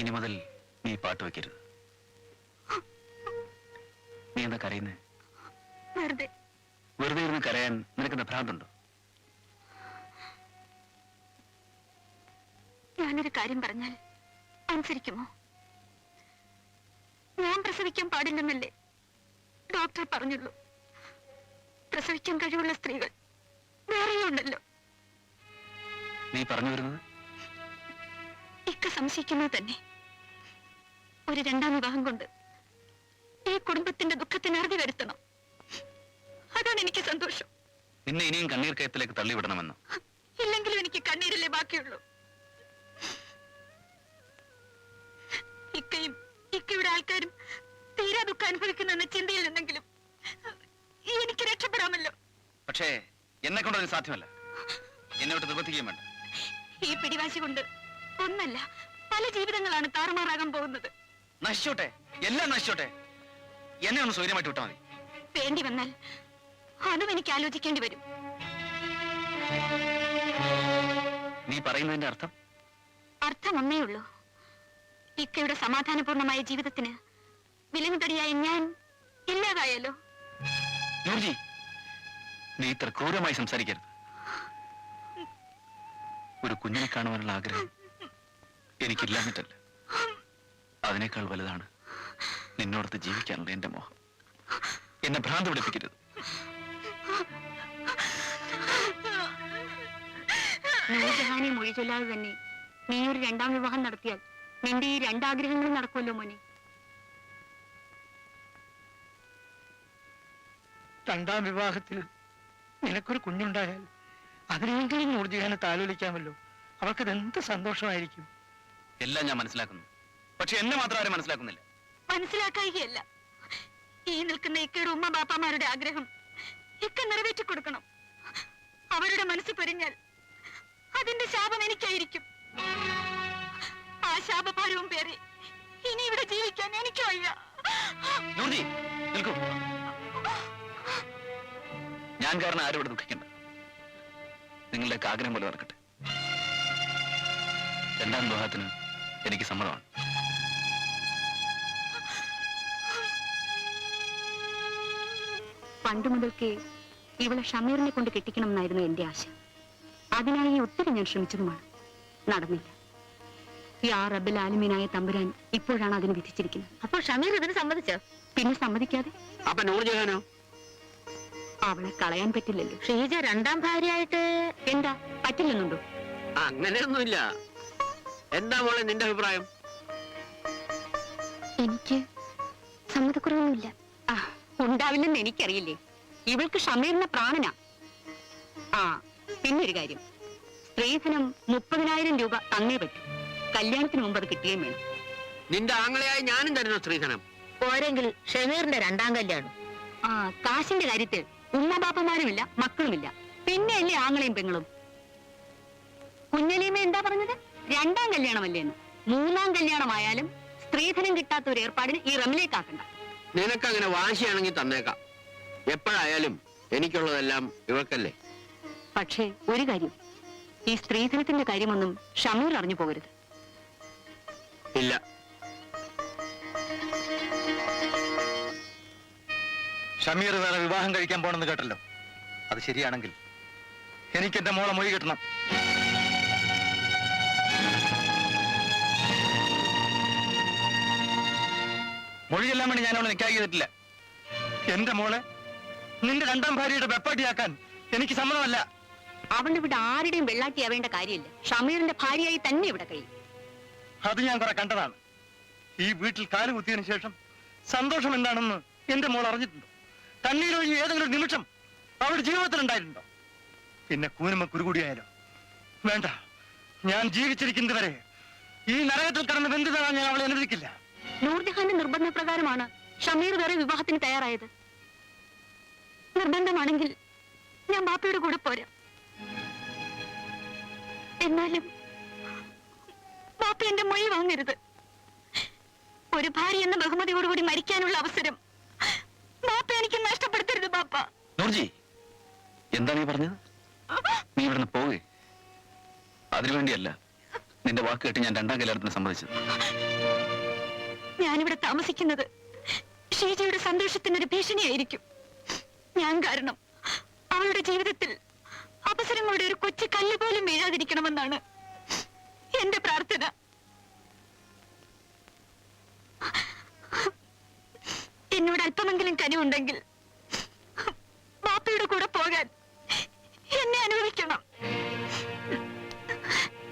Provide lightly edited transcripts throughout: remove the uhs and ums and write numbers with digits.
ഇനി മുതൽ നീ പാട്ട് വെക്കരുത്. നീ എന്താ കരയുന്നേ? വെറുതെ ഇരുന്ന് കരയാൻ നിനക്കെന്താ ഭ്രാന്തുണ്ടോ? ഞാനൊരു കാര്യം പറഞ്ഞാൽ അനുസരിക്കുമോ? ഞാൻ പ്രസവിക്കാൻ പാടില്ലെന്നല്ലേ ഡോക്ടർ പറഞ്ഞുള്ളൂ. പ്രസവിക്കാൻ കഴിവുള്ള സ്ത്രീകൾ വേറെയുണ്ടല്ലോ. നീ പറഞ്ഞു വരുന്നത്? ഇക്ക സംശയിക്കുന്നത് തന്നെ. ഒരു രണ്ടാം വിവാഹം കൊണ്ട് ഈ കുടുംബത്തിന്റെ ദുഃഖത്തിന് അറുതി വരുത്തണം. അതാണ് എനിക്ക് സന്തോഷം. നിന്നെ ഇനിയും കണ്ണീർ കയത്തിലേക്ക് തള്ളിവിടണമെന്നോ? ഇല്ലെങ്കിലും എനിക്ക് കണ്ണീരല്ലേ ബാക്കിയുള്ളൂ. ഇക്കയും ഇക്കയുടെ ആൾക്കാരും തീരാ ദുഃഖം അനുഭവിക്കുന്ന ചിന്തയിൽ നിന്നെങ്കിലും എനിക്ക് രക്ഷപ്പെടാമല്ലോ. പക്ഷേ എന്നെ കൊണ്ടൊരു സാധ്യമല്ല. എന്നോട്ട് നിർബന്ധിക്കുകയും വേണ്ട. ഈ പിടിവാശി കൊണ്ട് ഒന്നല്ല പല ജീവിതങ്ങളാണ് താറുമാറാകാൻ പോകുന്നത്. നശിച്ചോട്ടെ, എല്ലാം നശിച്ചോട്ടെ. എന്നെ ഒന്ന് സ്വൈര്യമായിട്ട് വിട്ടാൽ മതി. വേണ്ടി വന്നാൽ അതും എനിക്ക് ആലോചിക്കേണ്ടി വരും. നീ പറയുന്നതിന്റെ അർത്ഥം? അർത്ഥം ഒന്നേ ഉള്ളൂ. ഇക്കയുടെ സമാധാനപൂർണമായ ജീവിതത്തിന് വിലങ്ങുതടിയായ ഞാൻ ഇല്ലാതായാലോ? നൂർജി, നീ ഇത്ര ക്രൂരമായി സംസാരിക്കരുത്. ഒരു കുഞ്ഞിനെ കാണുവാനുള്ള ആഗ്രഹം എനിക്കില്ലാഞ്ഞിട്ടല്ല, അതിനേക്കാൾ വലുതാണ് നിന്നോടത്ത് ജീവിക്കാനുള്ള എന്റെ മോഹം. എന്നെ ഭ്രാന്ത് പിടിപ്പിക്കരുത്. നൂർജഹാനെ മൊഴി ചൊല്ലാതെ തന്നെ നീ ഒരു രണ്ടാം വിവാഹം നടത്തിയാൽ നിന്റെ ഈ രണ്ടാഗ്രഹങ്ങളും നടക്കുമല്ലോ മോനെ. രണ്ടാം വിവാഹത്തിൽ നിനക്കൊരു കുഞ്ഞുണ്ടായാൽ അതിനെങ്കിലും നൂർജഹാനെ താലോലിക്കാമല്ലോ. അവൾക്കത് എന്ത് സന്തോഷമായിരിക്കും. എല്ലാം ഞാൻ മനസ്സിലാക്കുന്നു, പക്ഷെ എന്നെ മാത്രം ആരും മനസ്സിലാക്കുന്നില്ല. മനസ്സിലാക്കുകയല്ല, ഈ നിൽക്കുന്ന ഇക്കയുടെ ഉമ്മ ബാപ്പാമാരുടെ ആഗ്രഹം ഇക്ക നിറവേറ്റി കൊടുക്കണം. അവരുടെ മനസ്സ് പൊരിഞ്ഞാൽ അതിന്റെ ശാപം എനിക്കായിരിക്കും. ആ ശാപഭാരവും പേറി ഇനി ഇവിടെ ജീവിക്കാൻ എനിക്ക് വയ്യ. നൂർജി, നിൽക്കൂ. ഞാൻ കാരണം ആരും ഇവിടെ ദുഃഖിക്കണ്ട. നിങ്ങളുടെയൊക്കെ ആഗ്രഹം പോലെ നടക്കട്ടെ. രണ്ടാം വിവാഹത്തിന് എനിക്ക് സമ്മതമാണ്. പണ്ട് മുതൽക്കേ ഇവളെ ഷമീറിനെ കൊണ്ട് കെട്ടിക്കണം എന്നായിരുന്നു എന്റെ ആശ. അതിനായി ഒത്തിരി ഞാൻ ശ്രമിച്ചതുമാണ്, നടന്നില്ല. യാ റബ്ബൽ ആലമീനായ തമ്പുരാൻ ഇപ്പോഴാണ് അതിന് വിധിച്ചിരിക്കുന്നത്. അപ്പോൾ ഷമീർ ഇതിന് സമ്മതിച്ചോ? പിന്നെ സമ്മതിക്കാതെ? അപ്പൊ നൂർജഹാനോ? അവളെ കളയാൻ പറ്റില്ലല്ലോ. ഷീജ രണ്ടാം ഭാര്യയായിട്ട് എന്താ പറ്റില്ലെന്നുണ്ടോ? അങ്ങനെയൊന്നുമില്ല. എന്താ മോളെ നിന്റെ അഭിപ്രായം? എനിക്ക് സമ്മതക്കുറവൊന്നുമില്ല. ഉണ്ടാവില്ലെന്ന് എനിക്കറിയില്ലേ. ഇവൾക്ക് ഷമീറിന്റെ പ്രാണനാ. പിന്നൊരു കാര്യം, സ്ത്രീധനം 30,000 രൂപ തന്നേ പറ്റൂ. കല്യാണത്തിന് മുമ്പ് അത് കിട്ടുകയും വേണം. നിന്റെ ആങ്ങളെയായി ഞാനും തരുന്ന സ്ത്രീധനം പോരെങ്കിൽ ഷമീറിന്റെ രണ്ടാം കല്യാണം. കാശിന്റെ കാര്യത്തിൽ ഉമ്മബാപ്പമാരുമില്ല, മക്കളുമില്ല, പിന്നെയല്ലേ ആങ്ങളെയും പെങ്ങളും. കുഞ്ഞലീമ എന്താ പറഞ്ഞത്? രണ്ടാം കല്യാണമല്ലേന്ന്. മൂന്നാം കല്യാണമായാലും സ്ത്രീധനം കിട്ടാത്ത ഒരു ഏർപ്പാടിന് ഈ റമിലേക്കാക്കണ്ട. നിനക്കങ്ങനെ വാശിയാണെങ്കിൽ തന്നേക്കാം. എപ്പോഴായാലും എനിക്കുള്ളതെല്ലാം ഇവൾക്കല്ലേ. പക്ഷേ ഒരു കാര്യം, ഈ സ്ത്രീധനത്തിന്റെ കാര്യമൊന്നും ഷമീർ അറിഞ്ഞു പോകരുത്. ഇല്ല. ഷമീർ വേറെ വിവാഹം കഴിക്കാൻ പോണെന്ന് കേട്ടല്ലോ. അത് ശരിയാണെങ്കിൽ എനിക്ക് എന്റെ മോളെ മൊഴി കിട്ടണം. മൊഴിയെല്ലാം വേണ്ടി ഞാൻ അവളെ നിക്കാഹ് ചെയ്തിട്ടില്ല. എന്റെ മോളെ നിന്റെ രണ്ടാം ഭാര്യയുടെ വെപ്പാട്ടിയാക്കാൻ എനിക്ക് സമ്മതമല്ല. അവളുടെ ഇവിടെ ആരുടെയും വെള്ളാട്ടിയാവേണ്ട കാര്യമില്ല. ഷമീറിന്റെ ഭാര്യയായി തന്നെ ഇവിടെ കഴിയും. അത് ഞാൻ കുറെ കണ്ടതാണ്. ഈ വീട്ടിൽ കാലുകുത്തിയതിനു ശേഷം സന്തോഷം എന്താണെന്ന് എന്റെ മോൾ അറിഞ്ഞിട്ടുണ്ടോ? കണ്ണീരൊഴിഞ്ഞ് ഏതെങ്കിലും നിമിഷം അവളുടെ ജീവിതത്തിൽ ഉണ്ടായിട്ടുണ്ടോ? പിന്നെ കൂനമ്മ കുരുകൂടിയായാലോ? വേണ്ട, ഞാൻ ജീവിച്ചിരിക്കുന്നത് വരെ ഈ നരകത്തിൽ കടന്ന് ബന്ധിതനാൻ ഞാൻ അവളെ അനുവദിക്കില്ല. നൂർജഹാന്റെ നിർബന്ധപ്രകാരമാണ് ഷമീർ വേറെ വിവാഹത്തിന് തയ്യാറായത്. നിർബന്ധമാണെങ്കിൽ ഞാൻ ബാപ്പയുടെ കൂടെ പോരാ. എന്നാലും ബാപ്പ എന്റെ മൊഴി വാങ്ങരുത്. ഒരു ഭാര്യ എന്ന ബഹുമതിയോടുകൂടി മരിക്കാനുള്ള അവസരം ബാപ്പ എനിക്ക് നഷ്ടപ്പെടുത്തരുത്. ബാപ്പ. നൂർജി, എന്താ നീ പറഞ്ഞത്? നീ ഇവിടുന്ന് പോവേ. അതിനുവേണ്ടിയല്ല നിന്റെ വാക്ക് കേട്ട് ഞാൻ രണ്ടാം കല്യാണത്തിന് സമ്മതിച്ചത്. ഞാനിവിടെ താമസിക്കുന്നത് ഷീജയുടെ സന്തോഷത്തിനൊരു ഭീഷണിയായിരിക്കും. ഞാൻ കാരണം അവളുടെ ജീവിതത്തിൽ അവസരങ്ങളുടെ ഒരു കൊച്ചു കല്ല് പോലും വീഴാതിരിക്കണമെന്നാണ് എന്റെ പ്രാർത്ഥന. എന്നോട് അല്പമെങ്കിലും കനിവുണ്ടെങ്കിൽ ബാപ്പയുടെ കൂടെ പോകാൻ എന്നെ അനുവദിക്കണം.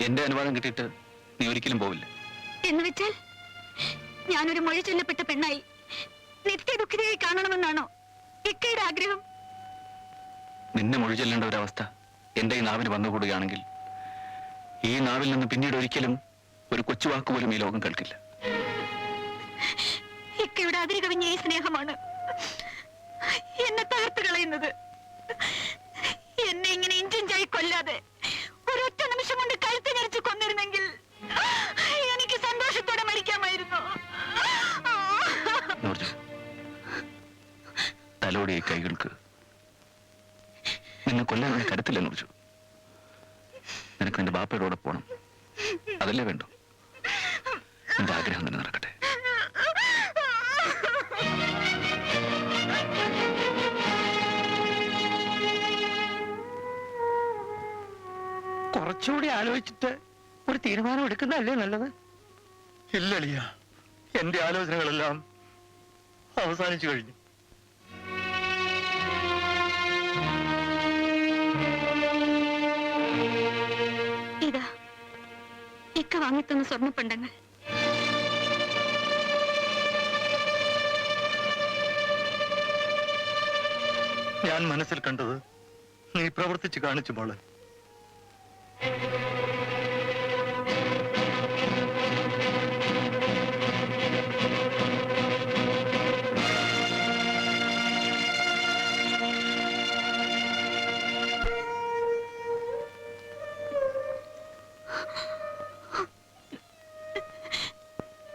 എന്റെ അനുവാദം കിട്ടിയിട്ട് നീ ഒരിക്കലും പോവില്ല. എന്ന് വെച്ചാൽ ഞാനൊരു മൊഴി ചൊല്ലപ്പെട്ട പെണ്ണായി നിത്യദുഃഖിതയായി കാണണമെന്നാണോ ഇക്കയുടെ ആഗ്രഹം? നിന്നെ മൊഴി ചെല്ലേണ്ട ഒരവസ്ഥ എന്റെ ഈ നാവിന് വന്നുകൂടുകയാണെങ്കിൽ ഈ നാവിൽ നിന്ന് പിന്നീട് ഒരിക്കലും ഒരു കൊച്ചു വാക്ക് പോലും ഈ ലോകം കേൾക്കില്ല. ഇക്കയുടെ അതിര് കവിഞ്ഞ ഈ സ്നേഹമാണ് എന്നെ തകർത്ത് കളയുന്നത്. എന്നെ ഇങ്ങനെ ഇഞ്ചിഞ്ചായി കൊല്ലാതെ ഒരൊറ്റ നിമിഷം കൊണ്ട് കഴുത്ത് ഞെരിച്ച് കൊന്നിരുന്നെങ്കിൽ എനിക്ക് സന്തോഷത്തോടെ മരിക്കാമായിരുന്നു. നൂർജു, തലോടിയ കൈകൾക്ക് നിന്നെ കൊല്ലാൻ നിനക്ക് കരുത്തില്ല നൂർജു. നിനക്ക് നിന്റെ ബാപ്പയുടെ കൂടെ പോണം, അതല്ലേ വേണ്ടു. നിന്റെ ആഗ്രഹം തന്നെ നടക്കട്ടെ. കുറച്ചുകൂടി ആലോചിച്ചിട്ട് ഒരു തീരുമാനം എടുക്കുന്നതല്ലേ നല്ലത്? ഇല്ലളിയ, എന്റെ ആലോചനകളെല്ലാം അവസാനിച്ചു കഴിഞ്ഞു. ഇതാ ഇക്ക വാങ്ങിത്തന്ന സ്വർണ്ണപ്പണ്ടങ്ങൾ. ഞാൻ മനസ്സിൽ കണ്ടത് നീ പ്രവർത്തിച്ച് കാണിച്ചു മോളെ.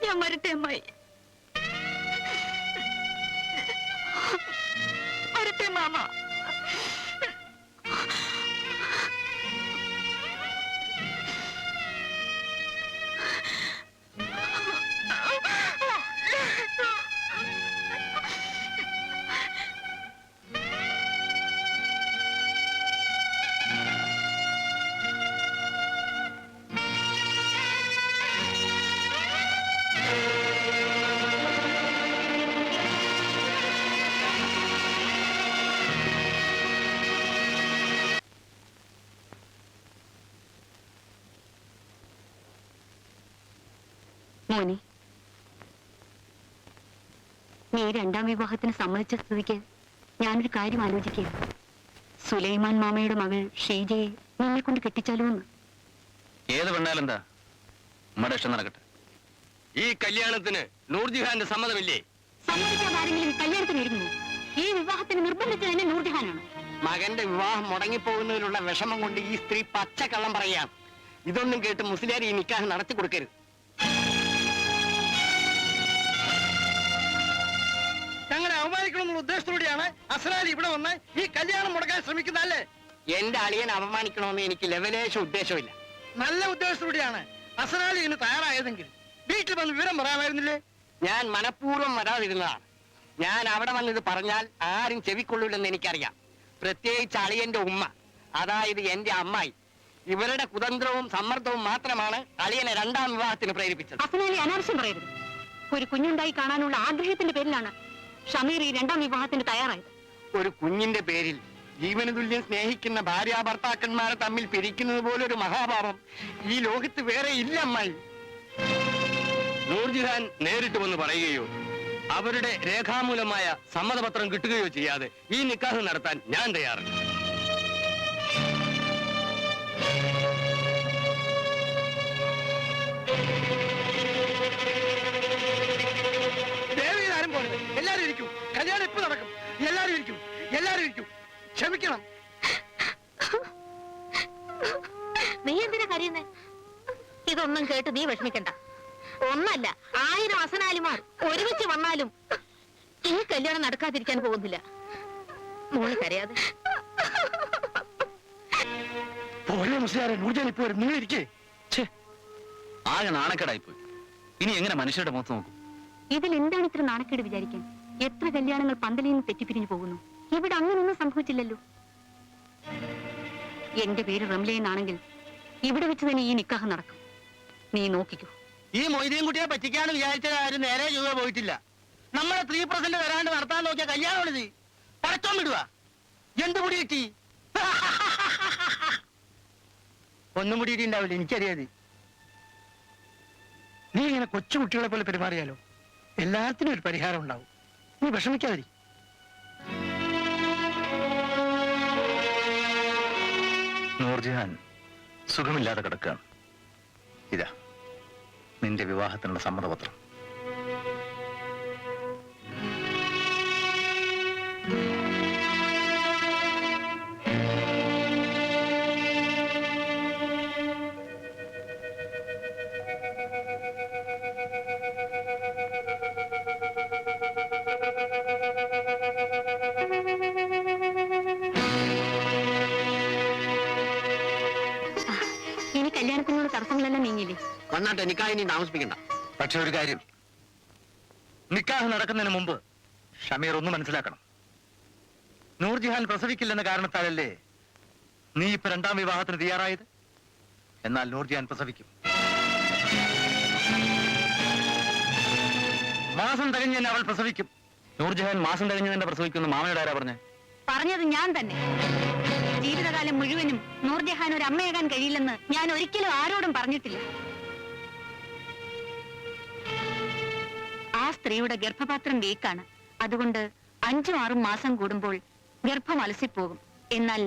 ഞാൻ വരട്ടെ അമ്മായി, വരട്ടെ മാമ. മോനെ, നീ രണ്ടാം വിവാഹത്തിന് സമ്മതിച്ച സ്ഥിതിക്ക് ഞാനൊരു കാര്യം ആലോചിക്കുകയാണ്. സുലൈമാൻ മാമയുടെ മകൾ ഷീജയെ നിന്നെ കൊണ്ട് കെട്ടിച്ചാലോ എന്ന്. ഏത് പെണ്ണാലെന്താ, നമ്മുടെ ഇഷ്ടം നടക്കട്ടെ. ഈ കല്യാണത്തിന് നൂർജഹാന്റെ സമ്മതമില്ലേ? സമ്മതിക്കാതെ ആരെങ്കിലും കല്യാണത്തിന് ഒരുങ്ങുമോ? ഈ വിവാഹത്തിന് നിർബന്ധിച്ചത് തന്നെ നൂർജഹാനാണ്. മകന്റെ വിവാഹം മുടങ്ങിപ്പോകുന്നതിലുള്ള വിഷമം കൊണ്ട് ഈ സ്ത്രീ പച്ചക്കള്ളം പറയാം. ഇതൊന്നും കേട്ട് മുസ്ലിയാർ ഈ നിക്കാഹ് നടത്തി കൊടുക്കരുത്. ഞങ്ങളെ അവമാനിക്കണമെന്നുള്ള ഉദ്ദേശത്തോടെയാണ് അസ്രാലി ഇവിടെ വന്ന് ഈ കല്യാണം മുടക്കാൻ ശ്രമിക്കുന്നതല്ലേ? എന്റെ അളിയനെ അപമാനിക്കണമെന്ന് എനിക്ക് ലെവലേശ ഉദ്ദേശമില്ല. നല്ല ഉദ്ദേശത്തോടെയാണ് അസ്രാലി ഇതിന് തയ്യാറായതെങ്കിൽ വീട്ടിൽ വന്ന് വിവരം പറയാമായിരുന്നില്ലേ? ഞാൻ മനഃപൂർവ്വം വരാതിരുന്നതാണ്. ഞാൻ അവിടെ വന്നിത് പറഞ്ഞാൽ ആരും ചെവിക്കൊള്ളൂലെന്ന് എനിക്കറിയാം. പ്രത്യേകിച്ച് അളിയന്റെ ഉമ്മ, അതായത് എന്റെ അമ്മായി. ഇവരുടെ കുതന്ത്രവും സമ്മർദ്ദവും മാത്രമാണ് അളിയനെ രണ്ടാം വിവാഹത്തിന് പ്രേരിപ്പിച്ചത്. അഫ്നാലി അനാവശ്യം പറയരുത്. ഒരു കുഞ്ഞുണ്ടായി കാണാനുള്ള ആഗ്രഹത്തിന്റെ പേരിലാണ് ഷമീർ ഈ രണ്ടാം വിവാഹത്തിന് തയ്യാറായത്. ഒരു കുഞ്ഞിന്റെ പേരിൽ ജീവന് തുല്യം സ്നേഹിക്കുന്ന ഭാര്യ ഭർത്താക്കന്മാരെ തമ്മിൽ പിരിക്കുന്നത് പോലെ ഒരു മഹാപാപം ഈ ലോകത്ത് വേറെ ഇല്ല അമ്മായി. നൂർജഹാൻ നേരിട്ട് വന്ന് പറയുകയോ അവരുടെ രേഖാമൂലമായ സമ്മതപത്രം കിട്ടുകയോ ചെയ്യാതെ ഈ നിക്കാഹ് നടത്താൻ ഞാൻ തയ്യാറല്ല. ദേവിയിലാരും പോലെ എല്ലാരും ഇരിക്കും. കല്യാണം ഇപ്പൊ നടക്കും. എല്ലാരും ഇരിക്കും, എല്ലാരും ഇരിക്കും. ക്ഷമിക്കണം. നീ എന്തിനാ കരയുന്നേ? ഇതൊന്നും കേട്ട് നീ വിഷമിക്കണ്ട. ഒന്നല്ല, 1000 അസനാലിമാർ ഒരുമിച്ച് വന്നാലും ഈ കല്യാണം നടക്കാതിരിക്കാൻ പോകുന്നില്ല. മോള് കരയാതെ. ഓരോ മുസ്ലിയാരെ നൂർജാൻ ഇപ്പൊ നിങ്ങൾ ഇരിക്കേ. ആകെ നാണക്കേടായിപ്പോയി. ഇനി എങ്ങനെ മനുഷ്യരുടെ മുഖത്ത് നോക്കും? ഇതിൽ എന്താണ് ഇത്ര നാണക്കേട് വിചാരിക്കാൻ? എത്ര കല്യാണങ്ങൾ പന്തലിൽ നിന്ന് തെറ്റിപ്പിരിഞ്ഞു പോകുന്നു. ഇവിടെ അങ്ങനൊന്നും സംഭവിച്ചില്ലല്ലോ. എന്റെ പേര് റംല എന്നാണെങ്കിൽ ഇവിടെ വെച്ച് തന്നെ ഈ നിക്കാഹ് നടക്കും. നീ നോക്കിക്കോ. ഈ മൊയ്തീൻ കുട്ടിയെ പറ്റിക്കാന്ന് വിചാരിച്ച കാര്യം നേരെ ചൊവ്വ പോയിട്ടില്ല. നമ്മളെ 3% വരാണ്ട് നടത്താൻ നോക്കിയ കല്യാണമാണ് പടച്ചോൻ വിടുക. എന്ത് മുടി കിട്ടി? ഒന്നും മുടി കിട്ടിണ്ടാവില്ല, എനിക്കറിയാതെ. നീ ഇങ്ങനെ കൊച്ചു കുട്ടികളെ പോലെ പെരുമാറിയാലോ എല്ലാത്തിനും ഒരു പരിഹാരം ഉണ്ടാവും. നീ വിഷമിക്കാതിരി. നൂർജഹാൻ സുഖമില്ലാതെ കിടക്കുകയാണ്. ഇതാ നിന്റെ വിവാഹത്തിനുള്ള സമ്മതപത്രം. ഇനി കല്യാണത്തിനുള്ള തടസ്സങ്ങളെല്ലാം നീങ്ങിയില്ലേ? വന്നാട്ടെ, നിക്കാഹ് ഇനി താമസിപ്പിക്കണ്ട. പക്ഷെ ഒരു കാര്യം, നിക്കാഹ് നടക്കുന്നതിന് മുമ്പ് ഷമീർ ഒന്ന് മനസ്സിലാക്കണം. നൂർജഹാൻ പ്രസവിക്കില്ലെന്ന കാരണത്താലല്ലേ നീ ഇപ്പൊ 2ാം വിവാഹത്തിന് തയ്യാറായത്? എന്നാൽ നൂർജഹാൻ പ്രസവിക്കും. മാസം തികഞ്ഞ് തന്നെ അവൾ പ്രസവിക്കും. നൂർജഹാൻ മാസം കഴിഞ്ഞ് തന്നെ പ്രസവിക്കുമെന്ന് മാമയുടെ ആരാ പറഞ്ഞേ? പറഞ്ഞത് ഞാൻ തന്നെ. ജീവിതകാലം മുഴുവനും നൂർജഹാൻ ഒരു അമ്മയാകാൻ കഴിയില്ലെന്ന് ഞാൻ ഒരിക്കലും ആരോടും പറഞ്ഞിട്ടില്ല. ആ സ്ത്രീയുടെ ഗർഭപാത്രം വീക്കാണ്. അതുകൊണ്ട് 5-6 മാസം കൂടുമ്പോൾ ഗർഭം അലസിപ്പോകും. എന്നാൽ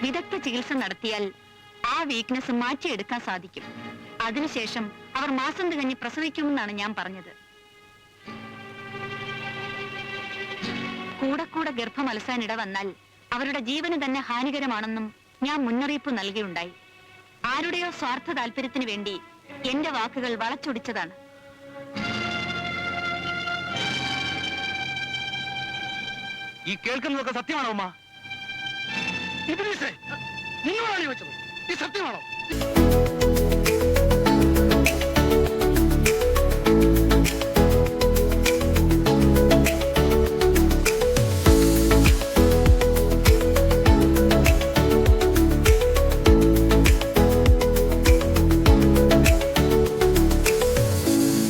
വിദഗ്ധ ചികിത്സ നടത്തിയാൽ ആ വീക്ക്നെസ് മാറ്റിയെടുക്കാൻ സാധിക്കും. അതിനുശേഷം അവർ മാസം തികഞ്ഞ് പ്രസവിക്കുമെന്നാണ് ഞാൻ പറഞ്ഞത്. കൂടെ ഗർഭം അലസാനിട വന്നാൽ അവരുടെ ജീവന് തന്നെ ഹാനികരമാണെന്നും ഞാൻ മുന്നറിയിപ്പ് നൽകിയുണ്ടായി. ആരുടെയോ സ്വാർത്ഥ താല്പര്യത്തിന് വേണ്ടി എന്റെ വാക്കുകൾ വളച്ചൊടിച്ചതാണ്. ഈ കേൾക്കുന്നതൊക്കെ സത്യമാണോ ഉമ്മ? നിങ്ങളാണ് ചോദിച്ചത്, ഈ സത്യമാണോ?